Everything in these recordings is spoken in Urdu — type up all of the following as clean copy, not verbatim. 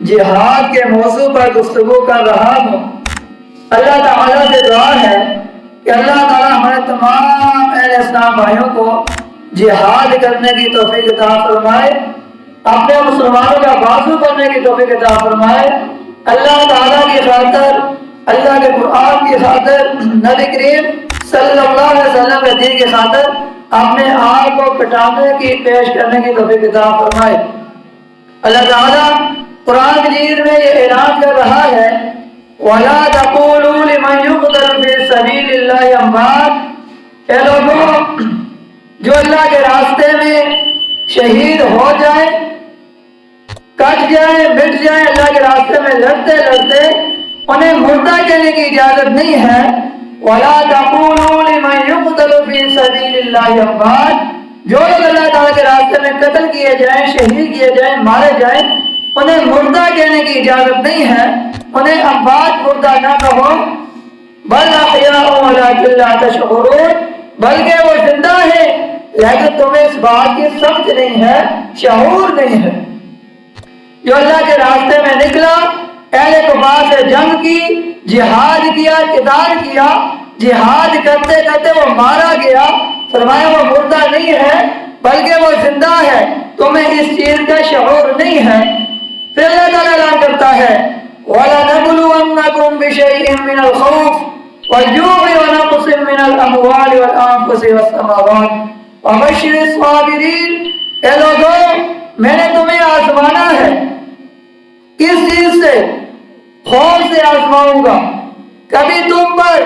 جہاد کے موضوع پر گفتگو کر رہا ہوں۔ اللہ تعالیٰ سے دعا ہے کہ اللہ تعالیٰ ہمارے تمام اہل اسلام بھائیوں کو جہاد کرنے کی توفیق عطا فرمائے، اپنے مسلمانوں کا بازو کرنے کی توفیق عطا فرمائے۔ اللہ تعالیٰ کی خاطر، اللہ کے قرآن کی خاطر، نبی کریم صلی اللہ علیہ وسلم کے دین کی خاطر اپنے آپ کو کٹانے کی پیش کرنے کی توفیق عطا فرمائے۔ اللہ تعالیٰ قرآن مجید میں یہ اعلان کر رہا ہے وَلَا تَقُولُوا لِمَنْ يُقْتَلُ فِي سَبِيلِ اللَّهِ أَمْوَاتٌ، اے لوگوں جو اللہ کے راستے میں شہید ہو جائیں، کٹ جائیں، مٹ جائیں اللہ کے راستے میں لڑتے لڑتے، انہیں مردہ کہنے کی اجازت نہیں ہے۔ وَلَا تَقُولُوا لِمَنْ يُقْتَلُ فِي سَبِيلِ اللَّهِ أَمْوَاتٌ، جو لوگ اللہ تعالیٰ کے راستے میں قتل کیے جائیں، شہید کیے جائیں، مارے جائیں، انہیں مردہ کہنے کی اجازت نہیں ہے، انہیں اموات مردہ نہ کہو۔ بل احیاء ولکن لا تشعرون، بلکہ وہ زندہ ہے لیکن تمہیں اس بات کی سمجھ نہیں ہے، شعور نہیں ہے۔ جو اللہ کے راستے میں نکلا، اہل کفار سے جنگ کی، جہاد کیا، قتال کیا، جہاد کرتے کرتے وہ مارا گیا، فرمایا وہ مردہ نہیں ہے بلکہ وہ زندہ ہے، تمہیں اس چیز کا شعور نہیں ہے۔ پھر اللہ تعالیٰ اعلان کرتا ہے وَلَنَبْلُوَنَّكُمْ بِشَيْءٍ مِّنَ الْخَوْفِ وَالْجُوعِ وَنَقْصٍ مِّنَ الْأَمْوَالِ وَالْأَنفُسِ وَالثَّمَرَاتِ وَبَشِّرِ الصَّابِرِينَ، اے لوگوں میں نے تمہیں آزمانا ہے۔ کس چیز سے؟ خوف سے آزماؤں گا، کبھی تم پر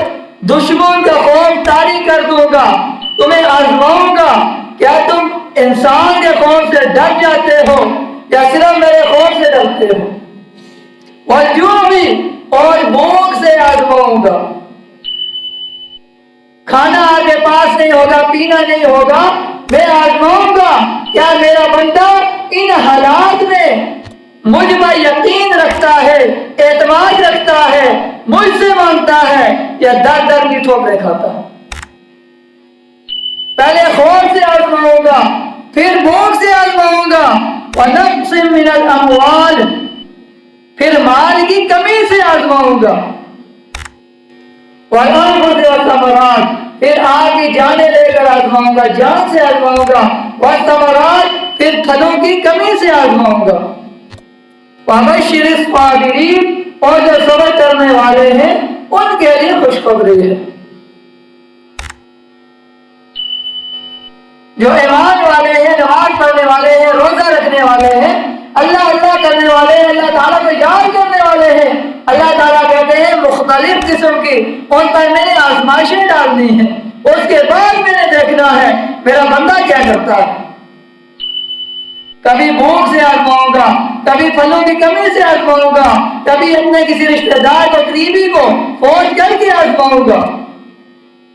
دشمن کا خوف طاری کر دوں گا، تمہیں آزماؤں گا کیا تم انسان کے خوف سے ڈر جاتے ہو یا صرف میرے خوف سے ڈرتے ہو۔ والجوع، اور بھوک سے آزماؤں گا، کھانا آپ کے پاس نہیں ہوگا، پینا نہیں ہوگا، میں آزماؤں گا کیا میرا بندہ ان حالات میں مجھ پر یقین رکھتا ہے، اعتماد رکھتا ہے، مجھ سے مانگتا ہے یا در در کی ٹھوکریں کھاتا ہے۔ پہلے خوف سے آزماؤں گا، پھر بھوک سے آزماؤں گا، وَنَقْصٍ مِّنَ الْأَمْوَالِ، پھر مال کی کمی سے آزماؤں گا، وَالْأَنفُسِ وَالثَّمَرَاتِ، پھر آپ کی جانیں لے کر آزماؤں گا، جان سے آزماؤں گا، وَالثَّمَرَاتِ، پھر پھلوں کی کمی سے آزماؤں گا، وَبَشِّرِ الصَّابِرِينَ، اور جو صبر کرنے والے ہیں ان کے لیے خوشخبری ہے۔ جو ایمان والے ہیں، نماز پڑھنے والے ہیں، روزہ رکھنے والے ہیں، اللہ اللہ کرنے والے ہیں، اللہ تعالیٰ کو یاد کرنے والے ہیں، اللہ تعالیٰ کہتے ہیں مختلف قسم کی ان پر میں نے آزمائشیں ڈالنی ہیں، اس کے بعد میں نے دیکھنا ہے میرا بندہ کیا کرتا ہے۔ کبھی بھوک سے آزماؤں گا، کبھی پھلوں کی کمی سے آزماؤں گا، کبھی اپنے کسی رشتہ دار کو، قریبی کو فوج کر کے آزماؤں گا،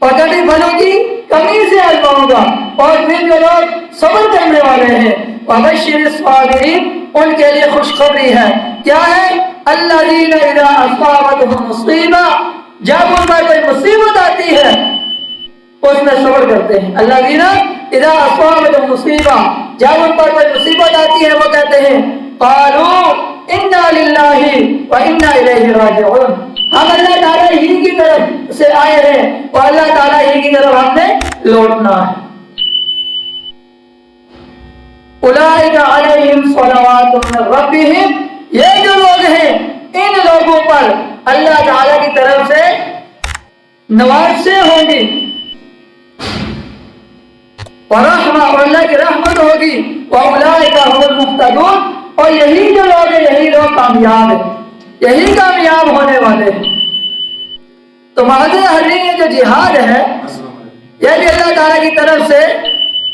اور کبھی پھلوں کی کمی سے آزماؤں گا، اور پھر جو لوگ صبر کرنے والے ہیں وَبَشِّرِ الصَّابِرِينَ، ان کے لیے خوشخبری ہے۔ کیا ہے؟ الَّذِينَ إِذَا أَصَابَتْهُمْ مُصِیبَةٌ، جب ان پر کوئی مصیبت آتی ہے اس میں صبر کرتے ہیں۔ الَّذِينَ إِذَا أَصَابَتْهُمْ مُصِیبَةٌ، جب ان پر کوئی مصیبت آتی ہے وہ کہتے ہیں قَالُوا إِنَّا لِلَّهِ وَإِنَّا إِلَيْهِ رَاجِعُونَ، ہم اللہ تعالیٰ ہی کی طرف سے آئے ہیں اور اللہ تعالیٰ ہی کی طرف ہم نے لوٹنا ہے۔ اولئک علیہم صلوات من ربہم، یہ جو لوگ ہیں ان لوگوں پر اللہ تعالیٰ کی طرف سے نوازشیں ہوں گی، ورحمہ، اور اللہ کی رحمت ہوگی، واولئک هم المہتدون، اور یہی جو لوگ ہیں یہی لوگ کامیاب ہیں، یہی کامیاب ہونے والے ہیں۔ تو مہد حرین یہ جو جہاد ہے یہ بھی اللہ تعالیٰ کی طرف سے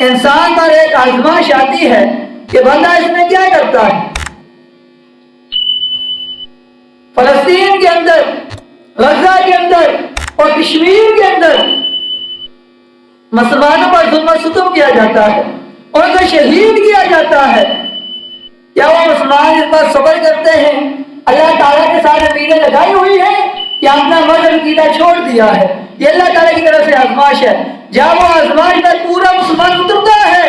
انسان پر ایک آزمائش آتی ہے کہ بندہ اس میں کیا کرتا ہے۔ فلسطین کے اندر، غزہ کے اندر اور کشمیر کے اندر مسلمانوں پر ظلم و ستم کیا جاتا ہے، ان کو شہید کیا جاتا ہے، کیا وہ مسلمان اس پر صبر کرتے ہیں؟ اللہ تعالیٰ کے ساتھ امیدیں لگائی ہوئی ہیں یا اپنا مذہب عقیدہ چھوڑ دیا ہے؟ یہ اللہ تعالیٰ کی طرف سے آزمائش ہے۔ جب وہ آزمائش پر پورا مسلمان اترتا ہے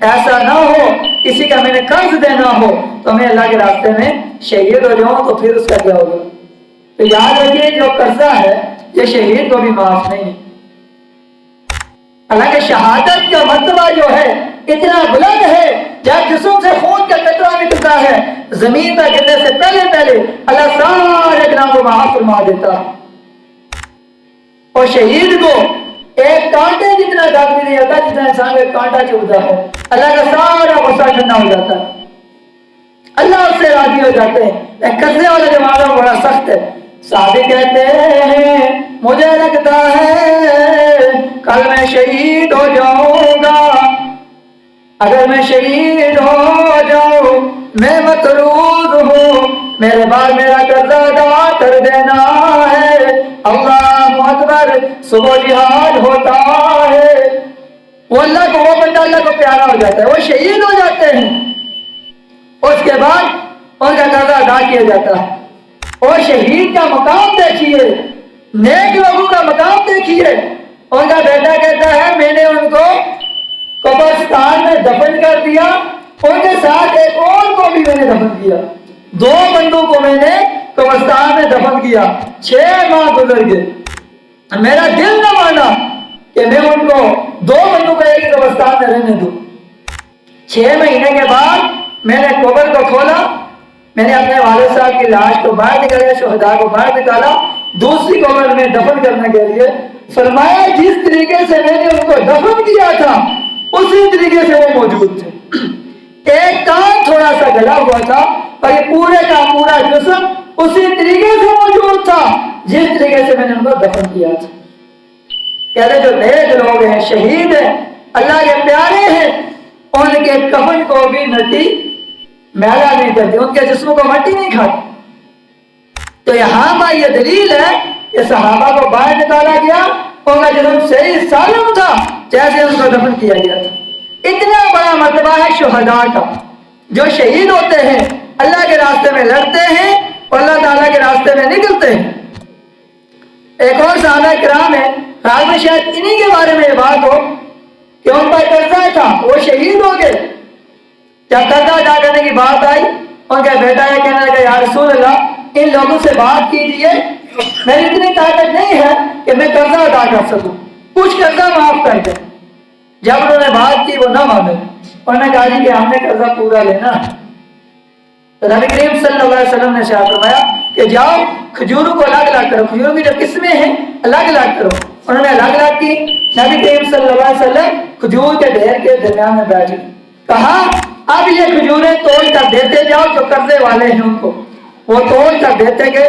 ایسا نہ ہو کسی کا میں نے قرض دینا ہو تو میں اللہ کے راستے میں شہید ہو جاؤں تو پھر اس کا کیا ہوگا؟ تو یاد رکھیے جو قرضہ ہے یہ شہید کو بھی معاف نہیں. حالانکہ شہادت کا مرتبہ جو ہے اتنا بلند ہے، جب جسم سے خون کا قطرہ نکلتا ہے زمین پر گرنے سے پہلے اللہ سارے گناہوں کو معاف فرما دیتا ہے. اور شہید کو ایک کانٹے جتنا درد بھی نہیں ہوتا جتنا انسان کو ایک کانٹا چبھتا ہے. اللہ کا سارا غصہ ٹھنڈا ہو جاتا ہے، اللہ اس سے راضی ہو جاتے ہیں. قرضے والا زمانہ بڑا سخت ہے. صحابی کہتے ہیں مجھے لگتا ہے کل میں شہید ہو جاؤں گا، اگر میں شہید ہو جاؤں میں مطرود ہوں، میرے بعد میرا قرضہ ادا کر دینا ہے. اللہ اکبر. صبح جہاد ہوتا ہے، وہ اللہ کو، وہ بندہ اللہ کو پیارا ہو جاتا ہے، وہ شہید ہو جاتے ہیں، اس کے بعد ان کا قرضہ ادا کیا جاتا ہے. اور شہید کا مقام دیکھیے، نیک لوگوں کا مقام دیکھیے. ان کا بیٹا کہتا ہے میں نے ان کو قبرستان میں دفن کر دیا، ان کے ساتھ ایک اور کو بھی میں نے دفن کیا. 2 بندوں کو میں نے قبرستان میں دفن کیا. 6 ماہ گزر گئے، میرا دل نہ مانا کہ میں ان کو 2 بندوں کو ایک ہی قبرستان میں رہنے دوں. 6 مہینے کے بعد میں نے قبر کو کھولا، میں نے اپنے والد صاحب کی لاش کو باہر نکالا، شہداء کو باہر نکالا دوسری قبر میں دفن کرنے کے لیے. فرمایا جس طریقے سے میں نے ان کو دفن کیا تھا اسی طریقے سے وہ موجود تھے. ایک کان تھوڑا سا گلا ہوا تھا اور یہ پورے کا پورا جسم اسی طریقے سے موجود تھا جس طریقے سے میں نے ان کو دفن کیا تھا. کہتے جو نیک لوگ ہیں، شہید ہیں، اللہ کے پیارے ہیں، ان کے کفن کو بھی مٹی میلا نہیں کرتی، ان کے جسموں کو مٹی نہیں کھاتی. تو یہاں پر یہ دلیل ہے کہ صحابہ کو باہر نکالا گیا، ان کا جسم صحیح سالم تھا جیسے ان کو دفن کیا گیا تھا. اتنا بڑا مرتبہ ہے شہداء کا، جو شہید ہوتے ہیں، اللہ کے راستے میں لڑتے ہیں اور اللہ تعالیٰ کے راستے میں نکلتے ہیں. ایک اور صحابہ کرام ہے، خیال میں شاید انہی کے بارے میں یہ بات ہو کہ ان پر قرضہ تھا، وہ شہید ہو گئے. جب قرضہ ادا کرنے کی بات آئی، ان کا بیٹا یہ کہنے لگا یا رسول اللہ ان لوگوں سے بات کیجیے، میری اتنی طاقت نہیں ہے کہ میں قرضہ ادا کر سکوں، کچھ قرضہ معاف کر دیں. جب انہوں نے بات کی وہ نہ مانے، انہوں نے کہا کہ ہم نے قرضہ پورا لینا ہے. تو نبی کریم صلی اللہ علیہ وسلم نے ارشاد فرمایا کہ جاؤ کھجوروں کو الگ الگ کرو، کھجوروں کی جو قسمیں ہیں الگ الگ کرو. انہوں نے الگ الگ کی. نبی کریم صلی اللہ علیہ وسلم کھجور کے ڈھیر کے درمیان میں بیٹھ گئے. کہا اب یہ کھجوریں توڑ کر دیتے جاؤ، جو قرضے والے ہیں ان کو وہ توڑ کر دیتے گئے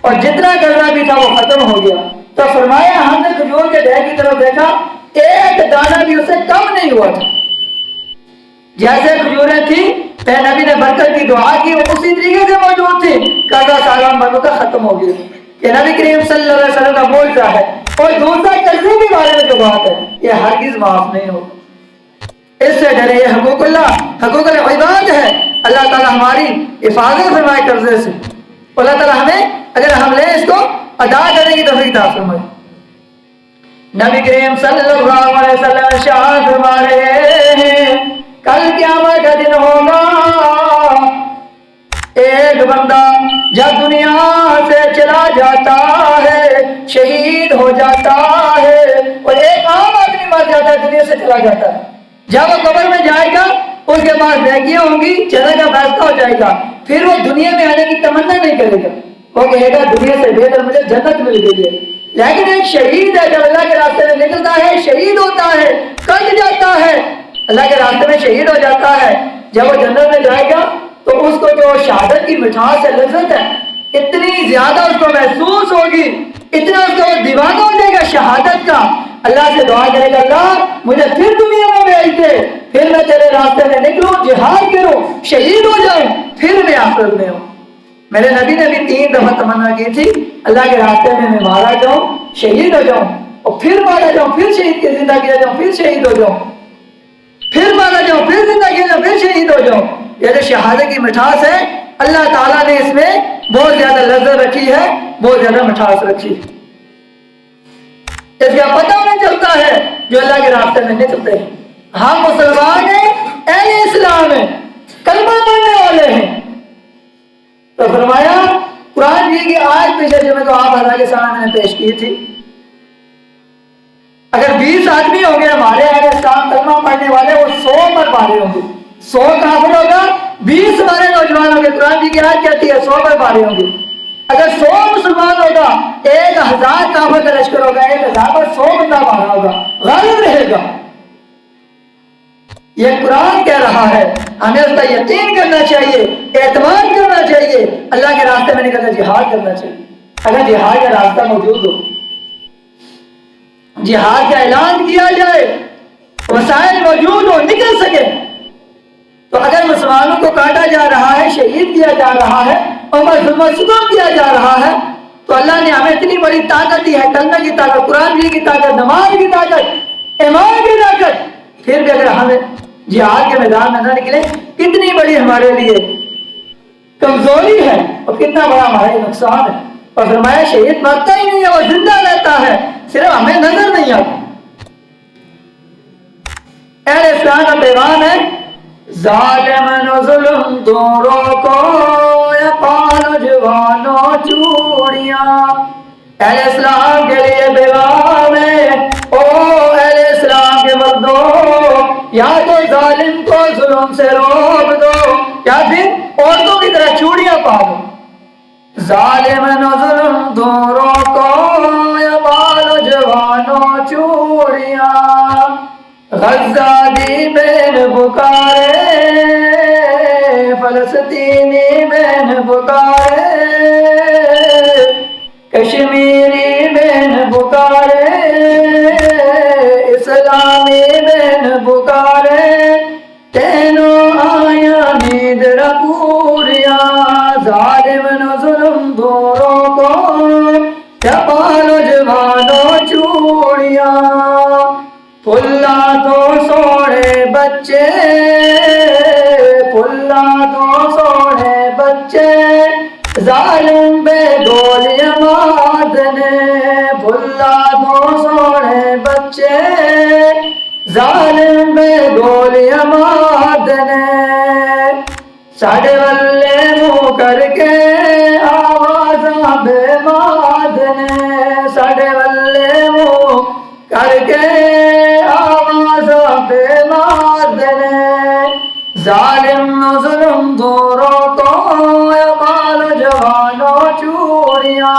اور جتنا قرضہ بھی تھا وہ ختم ہو گیا. تو فرمایا ہم نے کھجور کے ڈھیر کی طرف دیکھا، ایک دانہ بھی اسے کم نہیں ہوا تھا. جیسے کھجوریں تھیں پھر نبی نے برکت کی دعا کی، وہ اسی طریقے سے موجود تھی. قرضہ سالان بندوں کا ختم ہو گیا. یہ نبی کریم صلی اللہ علیہ وسلم کا معجزہ ہے. اور دوسرا قرضے کے بارے میں جو بات ہے یہ ہرگز معاف نہیں ہوگا. اس سے ڈرے، یہ حقوق اللہ، حقوق العباد ہے. اللہ تعالیٰ ہماری حفاظت فرمائے قرضے سے. اللہ تعالیٰ ہمیں اگر ہم لیں اس کو ادا کرنے کی توفیق عطا فرمائے. نبی کریم صلی اللہ علیہ وسلم ارشاد فرما رہے ہیں کل قیامت کا دن ہوگا، ایک بندہ جب دنیا سے چلا جاتا ہے، شہید ہو جاتا ہے، اور ایک عام آدمی مر جاتا ہے، دنیا سے چلا جاتا ہے. جب وہ قبر میں جائے گا اس کے پاس نیکیاں ہوں گی، جنت کا فیصلہ ہو جائے گا. پھر وہ دنیا میں آنے کی تمنا نہیں کرے گا، وہ کہے گا دنیا سے بہتر مجھے جنت مل گئی ہے. لیکن ایک شہید ہے جب اللہ کے راستے میں نکلتا ہے، شہید ہوتا ہے، کٹ جاتا ہے، اللہ کے راستے میں شہید ہو جاتا ہے، جب وہ جنت میں جائے گا تو اس کو جو شہادت کی مٹھاس ہے، لذت ہے، اتنی زیادہ اس کو محسوس ہوگی، اتنا اس کا وہ دیوانہ ہو جائے گا شہادت کا. اللہ سے دعا کرے گا اللہ مجھے پھر دنیا میں بھیج دے، پھر میں تیرے راستے میں نکلوں، جہاد کروں، شہید ہو جاؤں، پھر میں آخرت میں ہوں. میرے نبی نے بھی 3 دفعہ تمنا کی تھی اللہ کے راستے میں مارا جاؤں، شہید ہو جاؤں، اور پھر مارا جاؤں، پھر شہید کے زندہ کیا جاؤں، پھر شہید ہو جاؤں، پھر مارا جاؤں، پھر زندہ کیا جاؤں، پھر شہید ہو جاؤں. یہ جو شہادت کی مٹھاس ہے اللہ تعالیٰ نے اس میں بہت زیادہ لذت رکھی ہے، بہت زیادہ مٹھاس رکھی ہے. اس کا پتہ نہیں چلتا ہے جو اللہ کے راستے میں نکلتے ہیں. ہم مسلمان ہیں، اہل اسلام ہیں، کلمہ پڑھنے والے ہیں۔ تو فرمایا قرآن جی کی آیت پچھلے جمعے کو آپ حضرات کے سامنے میں نے پیش کی تھی، اگر 20 آدمی ہوں گے ہمارے اہل اسلام کلمہ پڑھنے والے، وہ 100 پر پارے ہوں گے، 100 کافر ہوگا، 20 ہمارے نوجوان ہوں گے۔ قرآن جی کی آیت کہتی ہے 100 پر پارے ہوں گے۔ اگر 100 مسلمان ہوگا، 1000 کافر کا لشکر ہوگا، 1000 پر 100 بندہ مارا ہوگا، غالب رہے گا۔ یہ قرآن کہہ رہا ہے، ہمیں اس کا یقین کرنا چاہیے، اعتماد کرنا چاہیے، اللہ کے راستے میں نکلنا جہاد کرنا چاہیے۔ اگر جہاد کا راستہ موجود ہو، جہاد کا اعلان کیا جائے، وسائل موجود ہو، نکل سکے، تو اگر مسلمانوں کو کاٹا جا رہا ہے، شہید کیا جا رہا ہے اور مظلوم ستم کیا جا رہا ہے، تو اللہ نے ہمیں اتنی بڑی طاقت دی ہے، کلمہ کی طاقت، قرآن کی طاقت، نماز کی طاقت، ایمان کی طاقت، پھر بھی اگر ہمیں جہاد کے میدان میں نہ نکلے، کتنی بڑی ہمارے لیے کمزوری ہے اور کتنا بڑا ہمارا نقصان ہے۔ اور فرمایا شہید مرتا ہی نہیں ہے، وہ زندہ رہتا ہے، صرف ہمیں نظر نہیں آتا۔ اہل اسلام کا پیغام ہے، ظالم و ظلم دونوں کو یا پالو جوانوں چوڑیاں۔ اہل اسلام کے لیے پیغام ہے، او اہل اسلام کے مردوں، یا تو ظالم کو ظلم سے روک دو یا پھر عورتوں کی طرح چوڑیاں پالو۔ ظالم و ظلم دونوں کو یا پالو جوانوں چوڑیاں۔ غزہ دی بین پکارے، فلسطینی بین پکارے، کشمیری بین پکارے، اسلامی بین پکارے، تینوں آیا نیند رپوریاں۔ ظالم و ظلم دونوں کو یا پالو جوانوں چوڑیاں۔ پھلا تو سوڑے بچے، پھلا تو سوڑے بچے، ظالم بے گولیاں مارنے۔ پھلا تو سوڑے بچے، ظالم بے گولیاں مارنے۔ ساڑھے والے منہ کر کے آوازاں بے مارنے۔ ساڑھے والے منہ کر کے بے مارنے۔ ظالم و ظلم دونوں کو یا پالو جوانوں چوڑیاں۔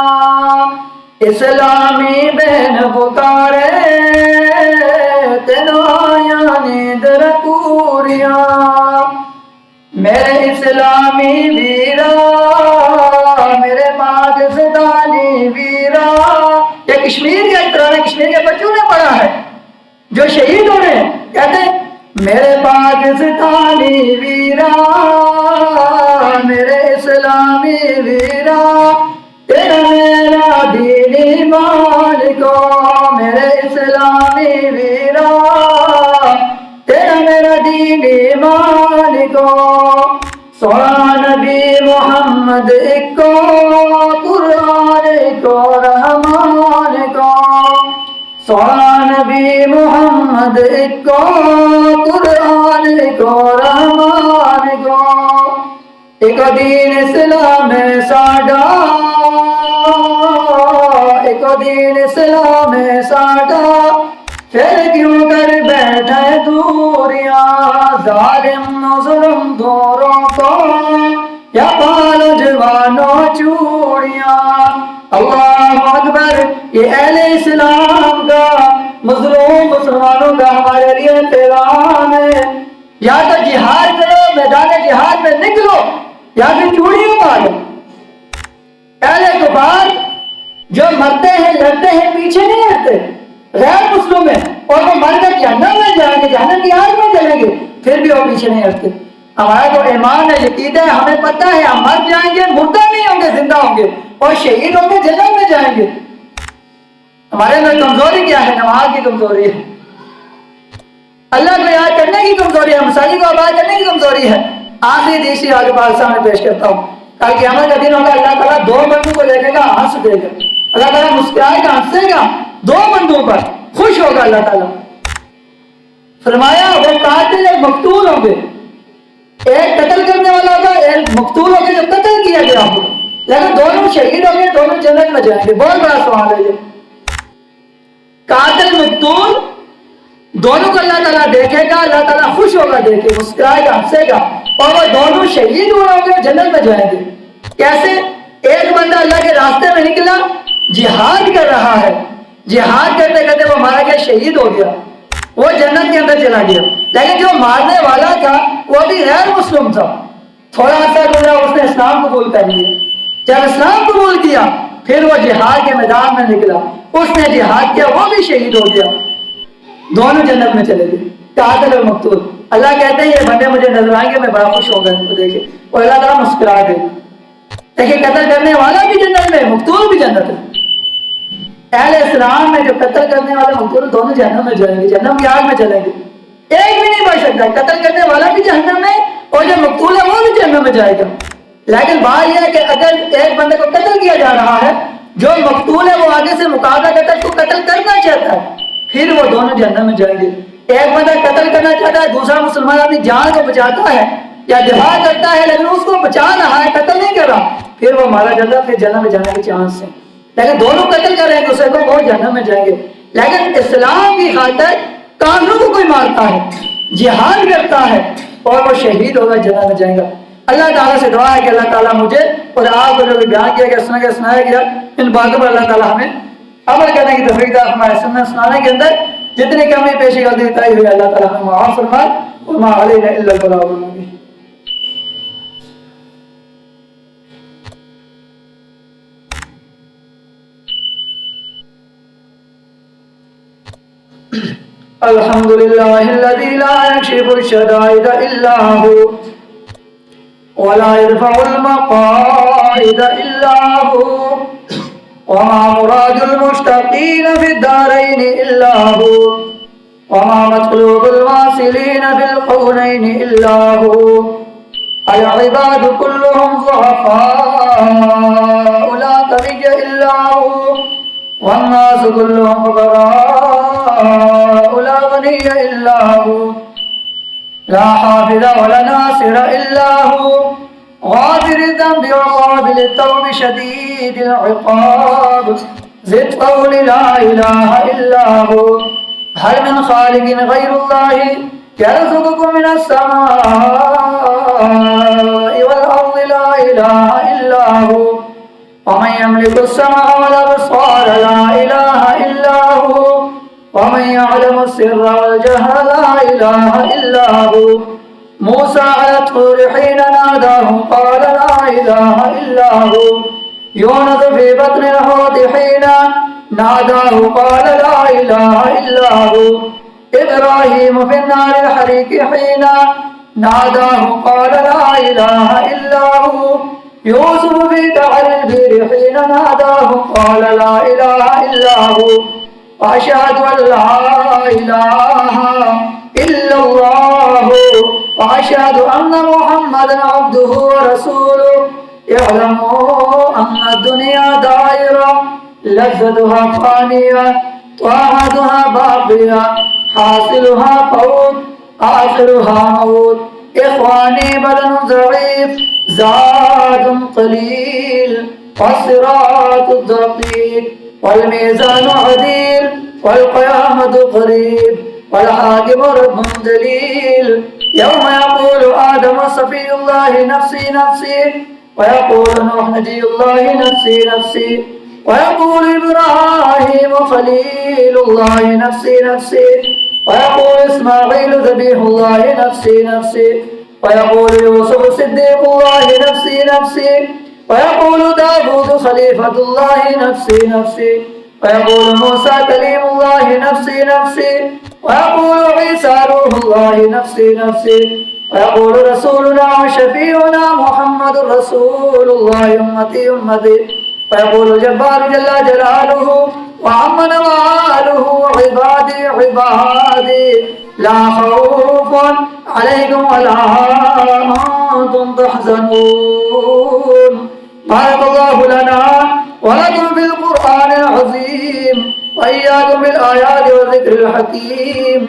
اسلامی بہن پکارے، تینوں آیا نیند رپوریاں۔ میرے اسلامی ویرا، میرے پاکستانی ویرا، یہ کشمیر کے ترانے کشمیر کے بچوں نے پڑھا ہے جو شہید ہو رہے ہیں، کہتے ہیں میرے پاکستانی ویرا، میرے اسلامی ویرا، تیرا میرا دین ایمان کو، میرے اسلامی ویرا، تیرا میرا دین ایمان کو۔ سونا نبی محمد کو، قرآن کو، رحمان کو، سونا نبی محمد کو، قرآن کو، رحمان کو۔ ایک دین اسلام ساڈا، ایک دین اسلام ساڈا، پھر کیوں کر بیٹھے دوریاں۔ ظالم و ظلم دونوں کو یا پالو جوانوں چوڑیاں۔ اللہ اکبر۔ یہ اہل اسلام کا، مظلوم مسلمانوں کا ہمارے لیے پیغام ہے، یا تو جہاد کرو، میدان جہاد میں نکلو، یا پھر چوڑیوں پالو۔ اہل کفار جو مرتے ہیں، لڑتے ہیں، پیچھے نہیں ہٹتے، غیر مسلم ہیں اور وہ مر کر جہنم میں جائیں گے، جہنم کی آگ میں جلیں گے، پھر بھی وہ پیچھے نہیں ہٹتے۔ ہمارا تو ایمان ہے، یقین ہے، ہمیں پتہ ہے ہم مر جائیں گے، مردہ نہیں ہوں گے، زندہ ہوں گے اور شہید ہوں گے، جنت میں جائیں گے۔ ہمارے میں کمزوری کیا ہے؟ نماز کی کمزوری ہے، اللہ کو یاد کرنے کی کمزوری ہے، مساجد کو آباد کرنے کی کمزوری ہے۔ آخری تیسری آگے پاک سامنے پیش کرتا ہوں، کل قیامت کا دن ہوگا، اللہ تعالیٰ دو بندوں کو دیکھے گا، ہنس دے گا، اللہ تعالیٰ مسکرائے گا، ہنسے گا، دو بندوں پر خوش ہوگا اللہ تعالیٰ۔ فرمایا وہ قاتل ایک مقتول ہوں گے، ایک قتل کرنے والا ہوگا، ایک مقتول ہوگا جو قتل کیا گیا ہوگا، لیکن دونوں شہید ہوں گے، دونوں جنت میں جائیں گے۔ بہت بڑا سوال ہے یہ۔ قاتل مقتول دونوں کو اللہ تعالیٰ دیکھے گا، اللہ تعالیٰ خوش ہوگا دیکھے، مسکرائے گا، ہنسے گا، اور وہ دونوں شہید ہوئے ہوں گے، جنت میں جائیں گے۔ کیسے؟ ایک بندہ اللہ کے راستے میں نکلا، جہاد کر رہا ہے، جہاد کرتے کرتے وہ مارا گیا، شہید ہو گیا، وہ جنت کے اندر چلا گیا۔ لیکن جو مارنے والا تھا وہ بھی غیر مسلم تھا، تھوڑا عرصہ گزرا اس نے اسلام قبول کر لیا، جب اسلام قبول کیا پھر وہ جہاد کے میدان میں نکلا، اس نے جہاد کیا، وہ بھی شہید ہو گیا، دونوں جنت میں چلے گئے، قاتل اور مقتول۔ اللہ کہتے ہیں یہ بندے مجھے نظر آئیں گے، میں بڑا خوش ہوں گا ان کو دیکھے، اور اللہ تعالیٰ مسکرا دے گا۔ دیکھیں قتل کرنے والا بھی جنت میں، مقتول بھی جنت میں۔ اہل اسلام میں جو قتل کرنے والے مقتول دونوں جہنم میں جائیں گے، جہنم کی آگ میں چلیں گے، ایک بھی نہیں بچ سکتا۔ قتل کرنے والا بھی جہنم میں اور جو مقتول ہے وہ بھی جہنم میں جائے گا۔ لیکن بات یہ ہے کہ اگر ایک بندے کو قتل کیا جا رہا ہے، جو مقتول ہے وہ آگے سے مقابلہ کرتا ہے، اس کو قتل کرنا چاہتا ہے، پھر وہ دونوں جہنم میں جائیں گے۔ ایک بندہ قتل کرنا چاہتا ہے، دوسرا مسلمان اپنی جان کو بچاتا ہے یا دفاع کرتا ہے، لیکن اس کو بچا رہا ہے، قتل نہیں کر رہا، پھر وہ مارا جاتا ہے، پھر جہنم میں جانے کے چانس ہیں۔ لیکن دونوں قتل کر رہے ہیں دوسرے کو، وہ جہنم میں جائیں گے۔ لیکن اسلام کی خاطر کافروں کو کوئی مارتا ہے، جہاد کرتا ہے، اور وہ شہید ہوگا، جنت میں جائے گا۔ اللہ تعالیٰ سے دعا ہے کہ اللہ تعالیٰ مجھے اور آپ کو جو بھی بیان کیا گیا، سنایا گیا، ان باتوں پر اللہ تعالیٰ ہمیں عمل کرنے کی توفیق عطا فرمائے۔ سنت سنانے کے اندر جتنی کمی پیشی غلطی تائی ہوئی اللہ تعالیٰ ہمیں معاف فرمائے۔ وما علینا الا البلاغ المبین۔ الحمد لله الذي لا يكشف الشدائد إلا هو ولا يرفع المقائد إلا هو وما مراد المشتقين في الدارين إلا هو وما مطلوب الواصلين في القونين إلا هو العباد كلهم ضعفاء لا قوي إلا هو والناس كلهم فقراء لا غني إلا هو لا حافظ ولا ناصر إلا هو غافر الذنب وقابل التوب شديد العقاب زد قول لا إله إلا هو هل من خالق غير الله يرزقكم من السماء والأرض لا إله إلا هو ومن يملك السمع والأبصار لا إله إلا هو ومن يعلم السر والجهر لا إله إلا هو موسى على الطور حين ناداه قال لا إله إلا هو يونس في بطن الحوت حين ناداه قال لا إله إلا هو إبراهيم في النار الحريق حين ناداه قال لا إله إلا هو يوسف في قعر البئر حين ناداه قال لا إله إلا هو وأشهد أن لا إله إلا الله وأشهد أن محمدا عبده ورسوله اعلموا أن الدنيا دائرة لذتها فانية طاعتها باقية حاصلها فوت آخرها موت إخواني بدن ضعيف زاد قليل والصراط الدقيق والميزان عديل والقيامة قريب والحاكم رب دليل يوم يقول آدم صفي الله نفسي نفسي ويقول نوح نجي الله نفسي نفسي ويقول إبراهيم خليل الله نفسي نفسي ويقول إسماعيل ذبيح الله نفسي نفسي ويقول يوسف صديق الله نفسي نفسي ويقول داود خليفة الله نفسي نفسي ويقول موسى كليم الله نفسي نفسي ويقول عيسى روح الله نفسي نفسي ويقول رسولنا وشفيعنا محمد رسول الله أمتي أمتي ويقول الجبار جل جلاله وعم نواله عبادي عبادي لا خوف عليكم ولا أنتم تحزنون بارك الله لنا ولكم في القرآن العظيم وإياكم بالآيات والذكر الحكيم